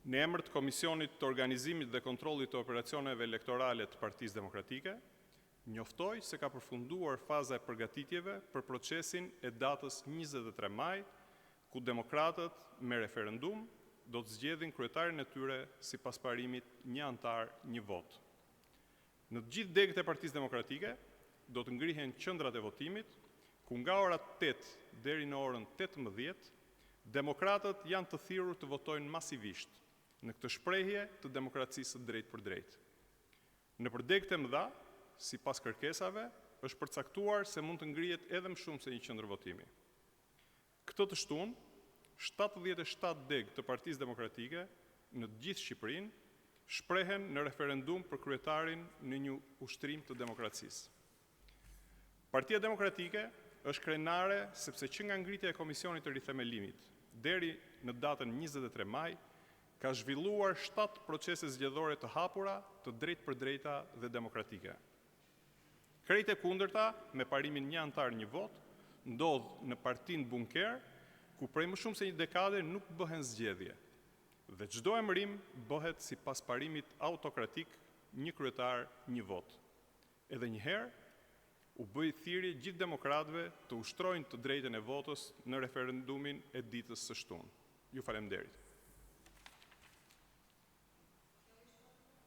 Në emër të Komisionit të Organizimit dhe Kontrollit të Operacioneve Elektorale të Partisë Demokratike, njoftoj se ka përfunduar faza e përgatitjeve për procesin e datës 23 maj, ku demokratët me referendum do të zgjedhin kryetarin e tyre sipas parimit një antar, një vot. Në të gjithë degët e Partisë Demokratike do të ngrihen qendrat e votimit, ku nga ora 8 deri në orën 18, demokratët janë të thirrur të votojnë masivisht në këtë shprehje të demokracisë së drejtë për drejtë. Në degët e mëdha, sipas kërkesave, është përcaktuar se mund të ngrihet edhe më shumë se një qendër votimi. Këtë të shtunë, 77 degë të Partisë Demokratike në të gjithë Shqipërinë shprehen në referendum për kryetarin në një ushtrim të demokracisë. Partia Demokratike është krenare sepse që nga ngritja e Komisionit të Rithemelimit deri në datën 23 maj, ka zhvilluar 7 procese zgjedhore të hapura, të drejtë për drejta dhe demokratike. Krejt e kundërta, me parimin një antar një vot, ndodh në partinë bunker, ku prej më shumë se një dekade nuk bëhen zgjedhje, dhe çdo emërim bëhet sipas parimit autokratik një kryetar një vot. Edhe një herë, u bëj thirrje gjithë demokratëve të ushtrojnë të drejtën e votës në referendumin e ditës së shtunë. Ju faleminderit.